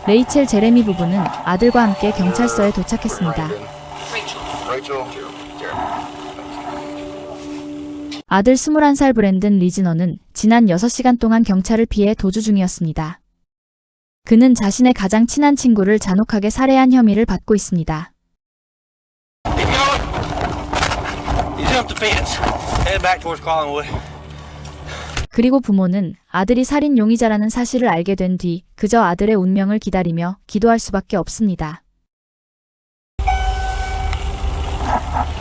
레이첼 제레미 부부는 아들과 함께 경찰서에 도착했습니다. 아들 21살 브랜든 리즈너는 지난 6시간 동안 경찰을 피해 도주 중이었습니다. 그는 자신의 가장 친한 친구를 잔혹하게 살해한 혐의를 받고 있습니다. 그리고 부모는 아들이 살인 용의자라는 사실을 알게 된 뒤 그저 아들의 운명을 기다리며 기도할 수밖에 없습니다.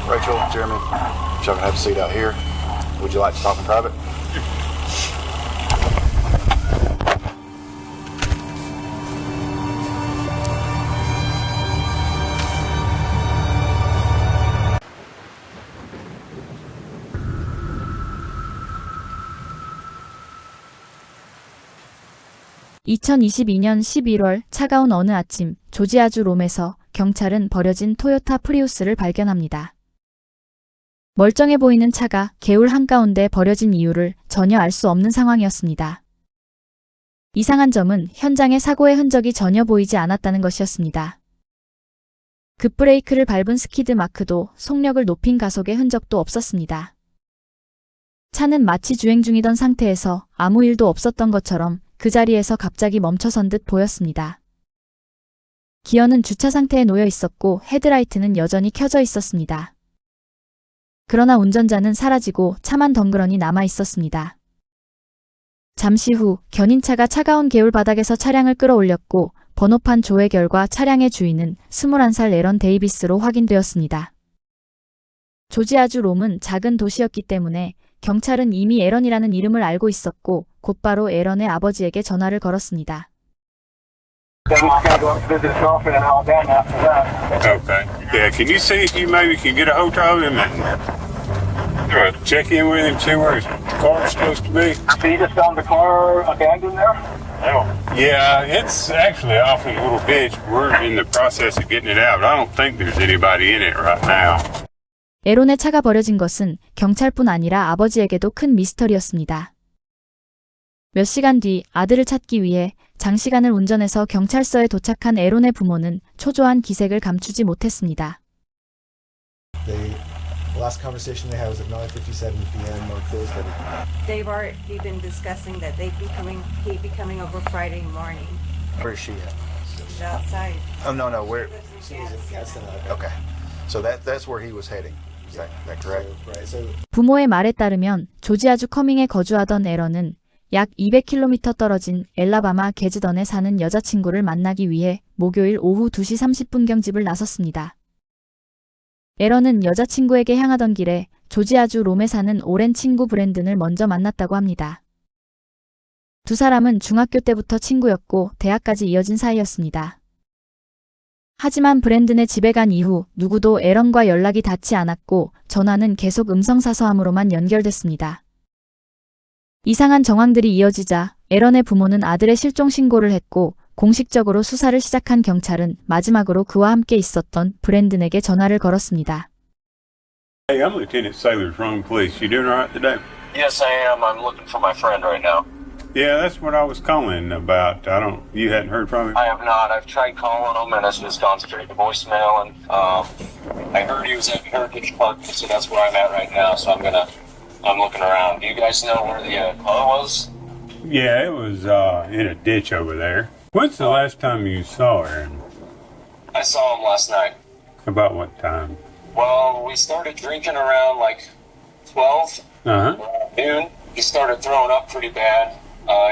Rachel, Jeremy, if y'all can have a seat out here. Would you like to talk in private? 2022년 11월 차가운 어느 아침 조지아주 롬에서 경찰은 버려진 토요타 프리우스를 발견합니다. 멀쩡해 보이는 차가 개울 한가운데 버려진 이유를 전혀 알 수 없는 상황이었습니다. 이상한 점은 현장에 사고의 흔적이 전혀 보이지 않았다는 것이었습니다. 급브레이크를 밟은 스키드 마크도 속력을 높인 가속의 흔적도 없었습니다. 차는 마치 주행 중이던 상태에서 아무 일도 없었던 것처럼 그 자리에서 갑자기 멈춰선 듯 보였습니다. 기어는 주차 상태에 놓여 있었고 헤드라이트는 여전히 켜져 있었습니다. 그러나 운전자는 사라지고 차만 덩그러니 남아 있었습니다. 잠시 후 견인차가 차가운 개울 바닥에서 차량을 끌어올렸고 번호판 조회 결과 차량의 주인은 21살 에런 데이비스로 확인되었습니다. 조지아주 롬은 작은 도시였기 때문에 경찰은 이미 에런이라는 이름을 알고 있었고 곧바로 에런의 아버지에게 전화를 걸었습니다. Okay. Yeah, can you see if you maybe can get a hold of him and check in with him, see where his car's supposed to be? So you just found the car abandoned there? Yeah, it's actually off in a little ditch. We're in the process of getting it out. I don't think there's anybody in it right now. 에론의 차가 버려진 것은 경찰뿐 아니라 아버지에게도 큰 미스터리였습니다. 몇 시간 뒤 아들을 찾기 위해 장시간을 운전해서 경찰서에 도착한 에론의 부모는 초조한 기색을 감추지 못했습니다. The last conversation they had was at 9:57 p.m. on Thursday. They've already been discussing that he'd be coming over Friday morning. Where is she at? She's outside. Oh no, where? She was in Gadsden. Okay, so that's where he was heading. Is that correct? So, 부모의 말에 따르면 조지아주 커밍에 거주하던 에런은 약 200km 떨어진 엘라바마 게즈던에 사는 여자친구를 만나기 위해 목요일 오후 2시 30분경 집을 나섰습니다. 에런은 여자친구에게 향하던 길에 조지아주 롬에 사는 오랜 친구 브랜든을 먼저 만났다고 합니다. 두 사람은 중학교 때부터 친구였고 대학까지 이어진 사이였습니다. 하지만 브랜든의 집에 간 이후 누구도 에런과 연락이 닿지 않았고 전화는 계속 음성사서함으로만 연결됐습니다. 이상한 정황들이 이어지자 에런의 부모는 아들의 실종 신고를 했고 공식적으로 수사를 시작한 경찰은 마지막으로 그와 함께 있었던 브랜든에게 전화를 걸었습니다. Hey, I'm Lieutenant Sailor's Rome Police. You doing all right today? Yes, I am. I'm looking for my friend right now. Yeah, that's what I was calling about. You hadn't heard from him? I have not. I've tried calling him and it's just gone straight to voicemail. And I heard he was at Heritage Park, so that's where I'm at right now. So I'm looking around. Do you guys know where the car was? Yeah, it was in a ditch over there. When's the last time you saw Aaron? I saw him last night. About what time? Well, we started drinking around like 12 noon. He started throwing up pretty bad.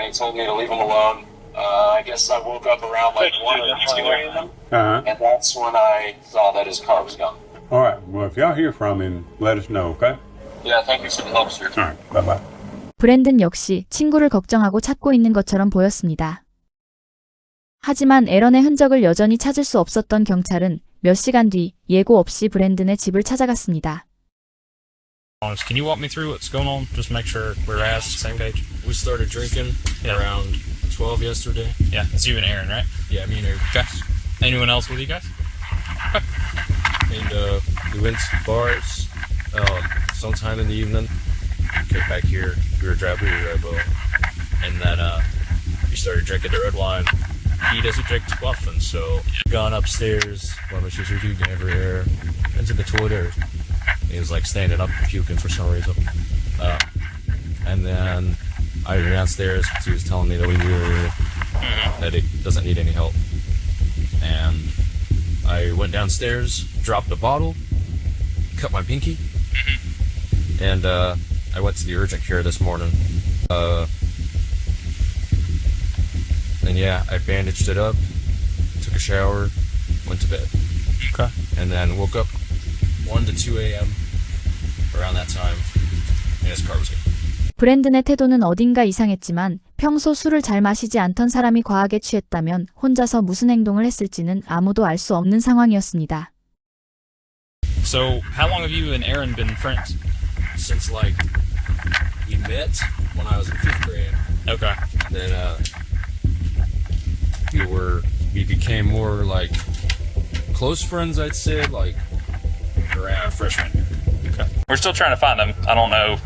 He told me to leave him alone. I guess I woke up around like 1 or 2 a.m. And that's when I saw that his car was gone. All right. Well, if y'all hear from him, let us know, okay? Yeah, thank you for the help, sir. All right. Bye-bye. 브랜든 역시 친구를 걱정하고 찾고 있는 것처럼 보였습니다. 하지만 에런의 흔적을 여전히 찾을 수 없었던 경찰은 몇 시간 뒤 예고 없이 브랜든의 집을 찾아갔습니다. Can you walk me through what's going on? Just make sure we're at the same page. We started drinking around 12 yesterday. Yeah, it's you and Aaron, right? Yeah, me and Aaron. Okay. Anyone else with you guys? Okay. And we went to bars sometime in the evening. Came back here. We were driving Red Bull, and then we started drinking the red wine. he doesn't drink too often, so gone upstairs, blemishes are puking everywhere, into the toilet. He was like standing up puking for some reason. And then I went downstairs because he was telling me that he doesn't need any help. And I went downstairs, dropped a bottle, cut my pinky, and I went to the urgent care this morning. And yeah, I bandaged it up, took a shower, went to bed. Okay. And then woke up 1 to 2 a.m. around that time, and his car was gone. 브랜든의 태도는 어딘가 이상했지만 평소 술을 잘 마시지 않던 사람이 과하게 취했다면 혼자서 무슨 행동을 했을지는 아무도 알 수 없는 상황이었습니다. So, how long have you and Aaron been friends? Since like we met when I was in 5th grade. Okay. Then we became more like close friends, I'd say, like around freshman year. Okay. We're still trying to find him. I don't know.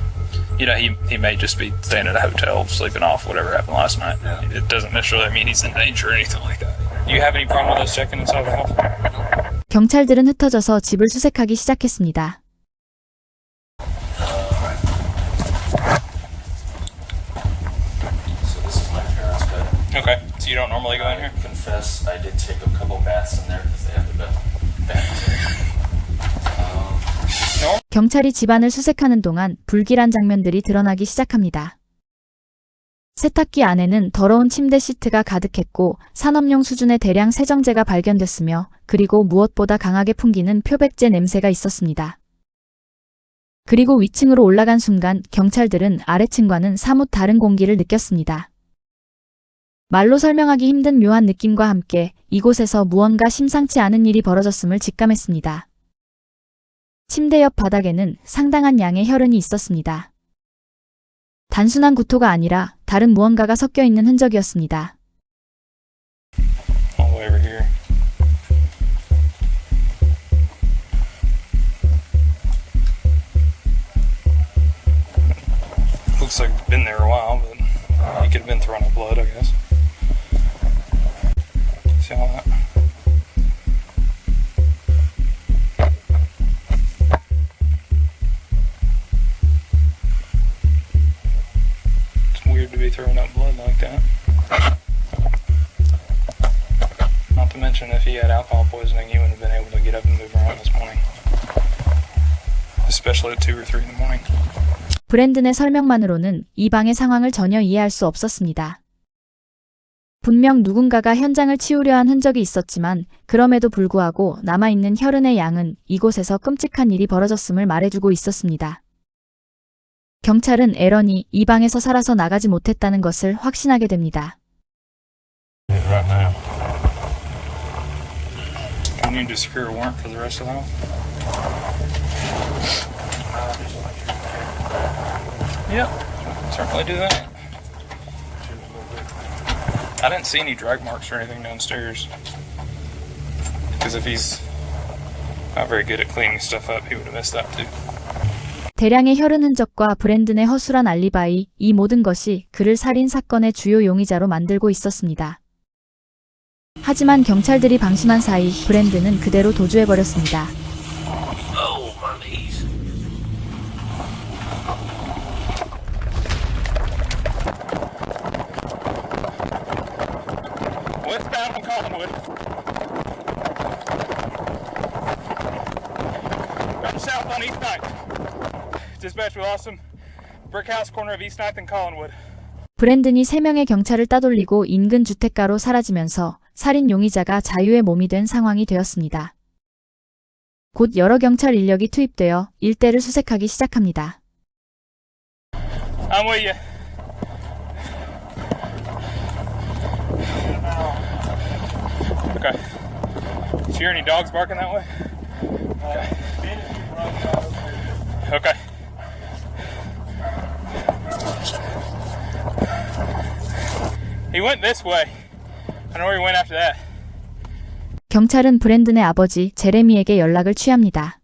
You know, he may just be staying at a hotel, sleeping off whatever happened last night. Yeah. It doesn't necessarily mean he's in danger or anything like that. Do you have any problem with us checking inside the house? 경찰들은 흩어져서 집을 수색하기 시작했습니다. So this is my parents' bed. Okay. So you don't normally go in here? I confess I did take a couple baths in there because they have the bed. 경찰이 집안을 수색하는 동안 불길한 장면들이 드러나기 시작합니다. 세탁기 안에는 더러운 침대 시트가 가득했고 산업용 수준의 대량 세정제가 발견됐으며 그리고 무엇보다 강하게 풍기는 표백제 냄새가 있었습니다. 그리고 위층으로 올라간 순간 경찰들은 아래층과는 사뭇 다른 공기를 느꼈습니다. 말로 설명하기 힘든 묘한 느낌과 함께 이곳에서 무언가 심상치 않은 일이 벌어졌음을 직감했습니다. 침대 옆 바닥에는 상당한 양의 혈흔이 있었습니다. 단순한 구토가 아니라 다른 무언가가 섞여 있는 흔적이었습니다. All the way over here. Looks like it's been there a while, but he could have been throwing up blood, I guess. See all that? It's weird to be throwing up blood like that. Not to mention, if he had alcohol poisoning, he wouldn't have been able to get up and move around this morning. Especially at 2 or 3 in the morning. 브랜든의 설명만으로는 이 방의 상황을 전혀 이해할 수 없었습니다. 분명 누군가가 현장을 치우려 한 흔적이 있었지만 그럼에도 불구하고 남아있는 혈흔의 양은 이곳에서 끔찍한 일이 벌어졌음을 말해주고 있었습니다. 경찰은 에런이 이 방에서 살아서 나가지 못했다는 것을 확신하게 됩니다. Right now. Can you just secure a warrant for the rest of the house? Yep, certainly do that. I didn't see any drag marks or anything downstairs. Because if he's not very good at cleaning stuff up, he would have missed that too. 대량의 혈흔 흔적과 브랜든의 허술한 알리바이, 이 모든 것이 그를 살인 사건의 주요 용의자로 만들고 있었습니다. 하지만 경찰들이 방심한 사이 브랜든은 그대로 도주해버렸습니다. Westbound from Collinwood. Going south on East 9th. Dispatch, we lost him. Brick house corner of East 9th and Collinwood. 브랜든이 3명의 경찰을 따돌리고 인근 주택가로 사라지면서 살인 용의자가 자유의 몸이 된 상황이 되었습니다. 곧 여러 경찰 인력이 투입되어 일대를 수색하기 시작합니다. I'm with you. Okay. Did you hear any dogs barking that way? Okay. Okay. He went this way. I know where he went after that. 경찰은 브랜든의 아버지 제레미에게 연락을 취합니다.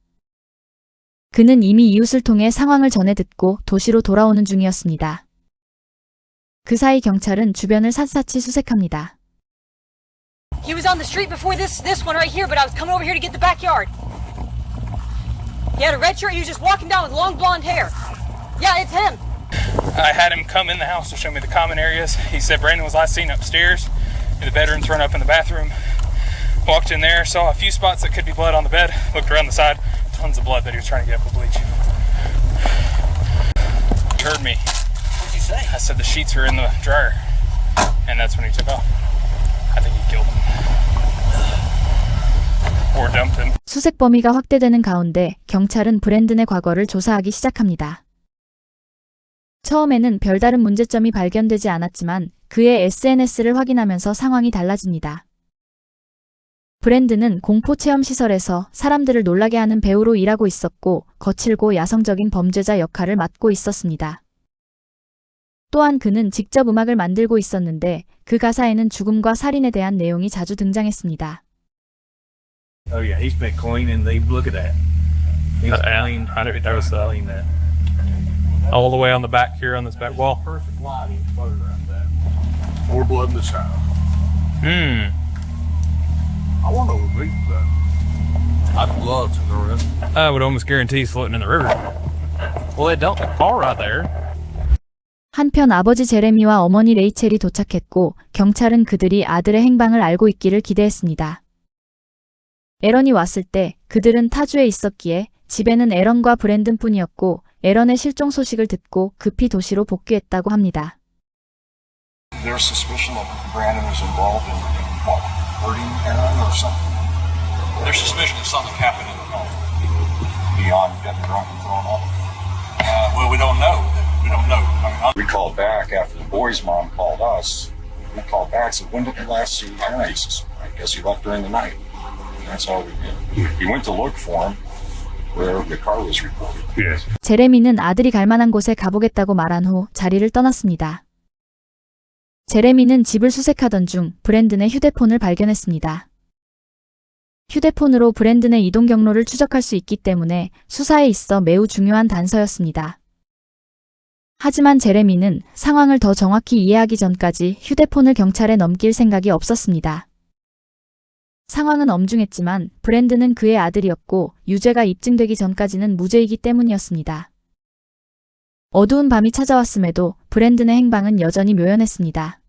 그는 이미 이웃을 통해 상황을 전해 듣고 도시로 돌아오는 중이었습니다. 그 사이 경찰은 주변을 샅샅이 수색합니다. He was on the street before this one right here, but I was coming over here to get the backyard. He had a red shirt. He was just walking down with long blonde hair. Yeah, it's him. I had him come in the house to show me the common areas. He said Brandon was last seen upstairs in the bedroom, thrown up in the bathroom. Walked in there, saw a few spots that could be blood on the bed, looked around the side, tons of blood that he was trying to get up with bleach. He heard me. What'd you say? I said the sheets were in the dryer, and that's when he took off. I think he killed him. Or dumped him. 수색 범위가 확대되는 가운데 경찰은 브랜든의 과거를 조사하기 시작합니다. 처음에는 별다른 문제점이 발견되지 않았지만 그의 SNS를 확인하면서 상황이 달라집니다. 브랜든은 공포체험시설에서 사람들을 놀라게 하는 배우로 일하고 있었고 거칠고 야성적인 범죄자 역할을 맡고 있었습니다. 또한 그는 직접 음악을 만들고 있었는데 그 가사에는 죽음과 살인에 대한 내용이 자주 등장했습니다. Oh yeah, he's been cleaning. Look at that. He's cleaned. I know there was cleaned that. all the way on the back here on this back wall. Perfect lighting photograph that. More blood in the shower. I wonder what we I'd love to know that. I would almost guarantee he's floating in the river. Well, they dumped the car right there. 한편 아버지 제레미와 어머니 레이첼이 도착했고 경찰은 그들이 아들의 행방을 알고 있기를 기대했습니다. 에런이 왔을 때 그들은 타주에 있었기에 집에는 에런과 브랜든뿐이었고 에런의 실종 소식을 듣고 급히 도시로 복귀했다고 합니다. There's suspicion that Brandon was involved in what? Hurting Aaron or something? There's suspicion that something happened in the home. Beyond getting drunk and throwing up? Well, we don't know. We don't know. We called back after the boy's mom called us. We called back and said, when did you last see Aaron? He says, I guess he left during the night. That's all we did. He went to look for him where the car was reported. Yes. 제레미는 아들이 갈 만한 곳에 가보겠다고 말한 후 자리를 떠났습니다. 제레미는 집을 수색하던 중 브랜든의 휴대폰을 발견했습니다. 휴대폰으로 브랜든의 이동 경로를 추적할 수 있기 때문에 수사에 있어 매우 중요한 단서였습니다. 하지만 제레미는 상황을 더 정확히 이해하기 전까지 휴대폰을 경찰에 넘길 생각이 없었습니다. 상황은 엄중했지만 브랜든은 그의 아들이었고 유죄가 입증되기 전까지는 무죄이기 때문이었습니다. 어두운 밤이 찾아왔음에도 브랜든의 행방은 여전히 묘연했습니다.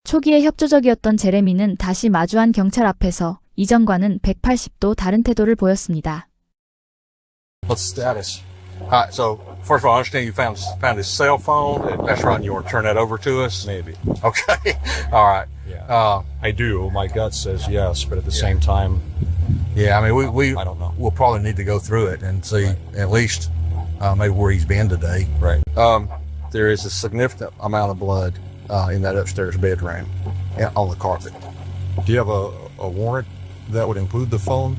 초기에 협조적이었던 제레미는 다시 마주한 경찰 앞에서 이전과는 180도 다른 태도를 보였습니다. What's the status? So, first of all, I understand you found his cell phone. That's right. You want to turn that over to us? Maybe. Okay. All right. Yeah. I do. My gut says yes, but at the same time, yeah. I mean, I don't know. We'll probably need to go through it and see at least maybe where he's been today. Right. There is a significant amount of blood in that upstairs bedroom on the carpet. Do you have a warrant that would include the phone?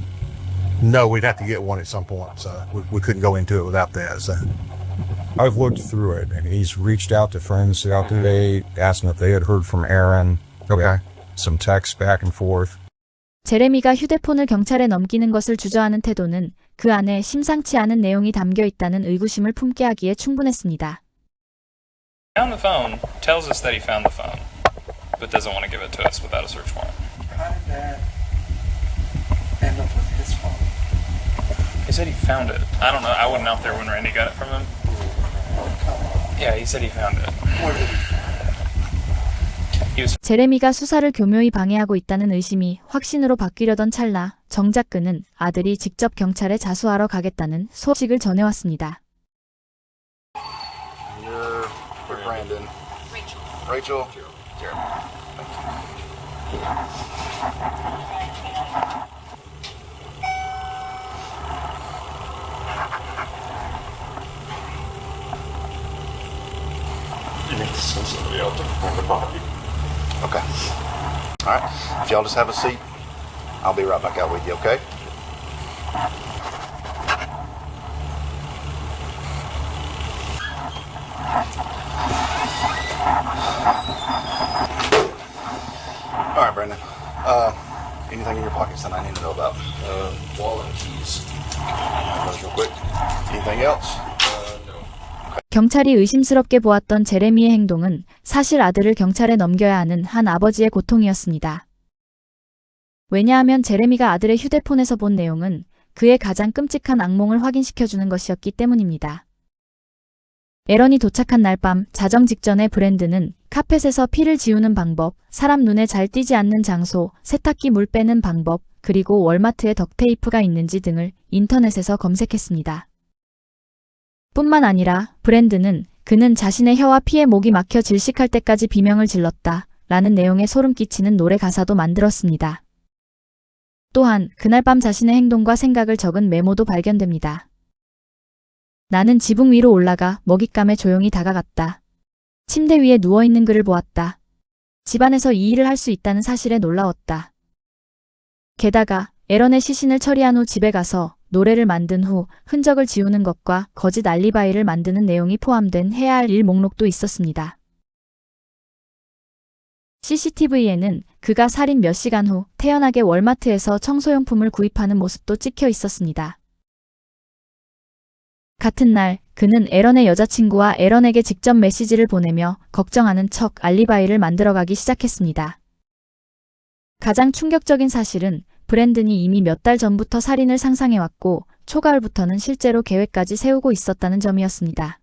No, we'd have to get one at some point, so we couldn't go into it without that. So. I've looked through it, and he's reached out to friends throughout the day, asking if they had heard from Aaron. Okay. Some texts back and forth. 제레미가 휴대폰을 경찰에 넘기는 것을 주저하는 태도는 그 안에 심상치 않은 내용이 담겨 있다는 의구심을 품게 하기에 충분했습니다. Found the phone, tells us that he found the phone, but doesn't want to give it to us without a search warrant. How did that end up with his phone? He said he found it. I don't know. I wasn't out there when Randy got it from him. Yeah, he said he found it. Where did he find it? 제레미가 수사를 교묘히 방해하고 있다는 의심이 확신으로 바뀌려던 찰나 정작 그는 아들이 직접 경찰에 자수하러 가겠다는 소식을 전해왔습니다. You're with Brandon. Rachel. Jeremy. You need to send somebody out to find the body. Okay. All right. If y'all just have a seat, I'll be right back out with you, okay? All right, Brandon. Anything in your pockets that I need to know about? Wallet and keys. Those real quick. Anything else? 경찰이 의심스럽게 보았던 제레미의 행동은 사실 아들을 경찰에 넘겨야 하는 한 아버지의 고통이었습니다. 왜냐하면 제레미가 아들의 휴대폰에서 본 내용은 그의 가장 끔찍한 악몽을 확인시켜주는 것이었기 때문입니다. 에런이 도착한 날 밤 자정 직전에 브랜든은 카펫에서 피를 지우는 방법, 사람 눈에 잘 띄지 않는 장소, 세탁기 물 빼는 방법, 그리고 월마트에 덕테이프가 있는지 등을 인터넷에서 검색했습니다. 뿐만 아니라 브랜든은 그는 자신의 혀와 피에 목이 막혀 질식할 때까지 비명을 질렀다 라는 내용의 소름 끼치는 노래 가사도 만들었습니다. 또한 그날 밤 자신의 행동과 생각을 적은 메모도 발견됩니다. 나는 지붕 위로 올라가 먹잇감에 조용히 다가갔다. 침대 위에 누워있는 그를 보았다. 집안에서 이 일을 할 수 있다는 사실에 놀라웠다. 게다가 에런의 시신을 처리한 후 집에 가서 노래를 만든 후 흔적을 지우는 것과 거짓 알리바이를 만드는 내용이 포함된 해야 할 일 목록도 있었습니다. CCTV에는 그가 살인 몇 시간 후 태연하게 월마트에서 청소용품을 구입하는 모습도 찍혀 있었습니다. 같은 날 그는 에런의 여자친구와 에런에게 직접 메시지를 보내며 걱정하는 척 알리바이를 만들어가기 시작했습니다. 가장 충격적인 사실은 브랜든이 이미 몇 달 전부터 살인을 상상해왔고 초가을부터는 실제로 계획까지 세우고 있었다는 점이었습니다.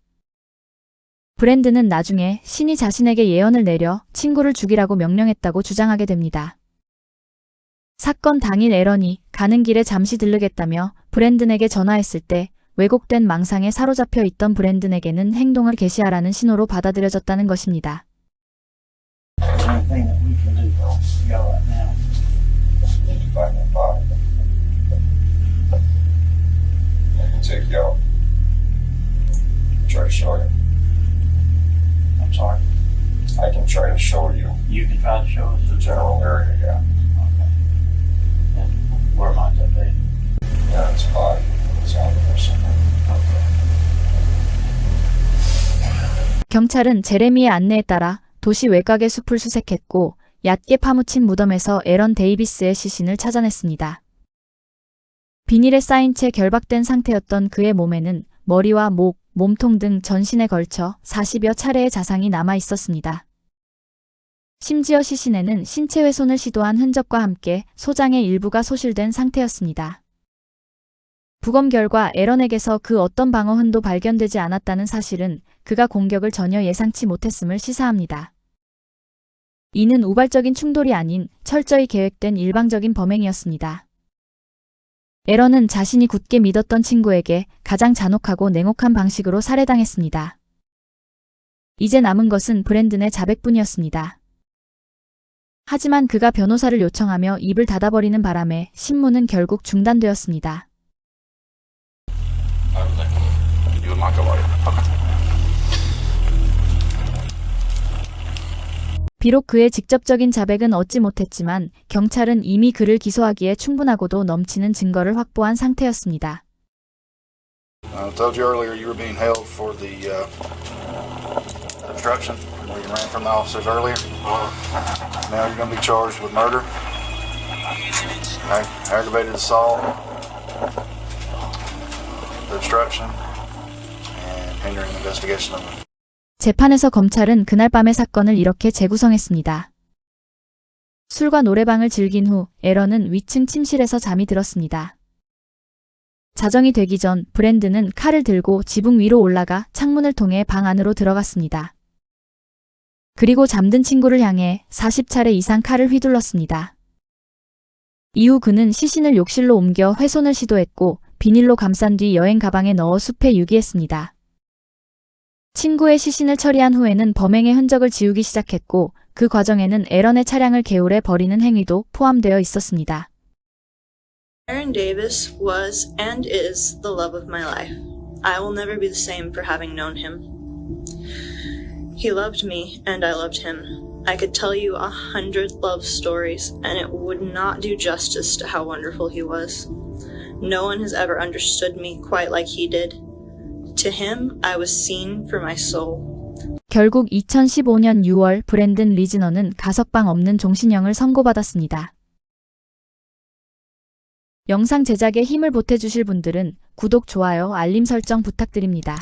브랜든은 나중에 신이 자신에게 예언을 내려 친구를 죽이라고 명령했다고 주장하게 됩니다. 사건 당일 에런이 가는 길에 잠시 들르겠다며 브랜든에게 전화했을 때 왜곡된 망상에 사로잡혀 있던 브랜든에게는 행동을 개시하라는 신호로 받아들여졌다는 것입니다. Take you out. Try to show you. I'm sorry. I can try to show you. You can try to show us the general area, yeah. Okay. And where might that be? Yeah, it's by. It's out there somewhere. Okay. 경찰은 제레미의 안내에 따라 도시 외곽의 숲을 수색했고 얕게 파묻힌 무덤에서 에런 데이비스의 시신을 찾아냈습니다. 비닐에 쌓인 채 결박된 상태였던 그의 몸에는 머리와 목, 몸통 등 전신에 걸쳐 40여 차례의 자상이 남아 있었습니다. 심지어 시신에는 신체 훼손을 시도한 흔적과 함께 소장의 일부가 소실된 상태였습니다. 부검 결과 에런에게서 그 어떤 방어 흔도 발견되지 않았다는 사실은 그가 공격을 전혀 예상치 못했음을 시사합니다. 이는 우발적인 충돌이 아닌 철저히 계획된 일방적인 범행이었습니다. 에런은 자신이 굳게 믿었던 친구에게 가장 잔혹하고 냉혹한 방식으로 살해당했습니다. 이제 남은 것은 브랜든의 자백뿐이었습니다. 하지만 그가 변호사를 요청하며 입을 닫아버리는 바람에 신문은 결국 중단되었습니다. 비록 그의 직접적인 자백은 얻지 못했지만 경찰은 이미 그를 기소하기에 충분하고도 넘치는 증거를 확보한 상태였습니다. I told you earlier you were being held for the obstruction where you ran from the officers earlier. Now you're going to be charged with murder, aggravated assault, obstruction, and hindering investigation of it. 재판에서 검찰은 그날 밤의 사건을 이렇게 재구성했습니다. 술과 노래방을 즐긴 후 에런은 위층 침실에서 잠이 들었습니다. 자정이 되기 전 브랜든은 칼을 들고 지붕 위로 올라가 창문을 통해 방 안으로 들어갔습니다. 그리고 잠든 친구를 향해 40차례 이상 칼을 휘둘렀습니다. 이후 그는 시신을 욕실로 옮겨 훼손을 시도했고 비닐로 감싼 뒤 여행 가방에 넣어 숲에 유기했습니다. 친구의 시신을 처리한 후에는 범행의 흔적을 지우기 시작했고 그 과정에는 에런의 차량을 개울에 버리는 행위도 포함되어 있었습니다. Aaron Davis was and is the love of my life. I will never be the same for having known him. He loved me and I loved him. I could tell you 100 love stories and it would not do justice to how wonderful he was. No one has ever understood me quite like he did. To him, I was seen for my soul. 결국 2015년 6월 브랜든 리즈너는 가석방 없는 종신형을 선고받았습니다. 영상 제작에 힘을 보태주실 분들은 구독, 좋아요, 알림 설정 부탁드립니다.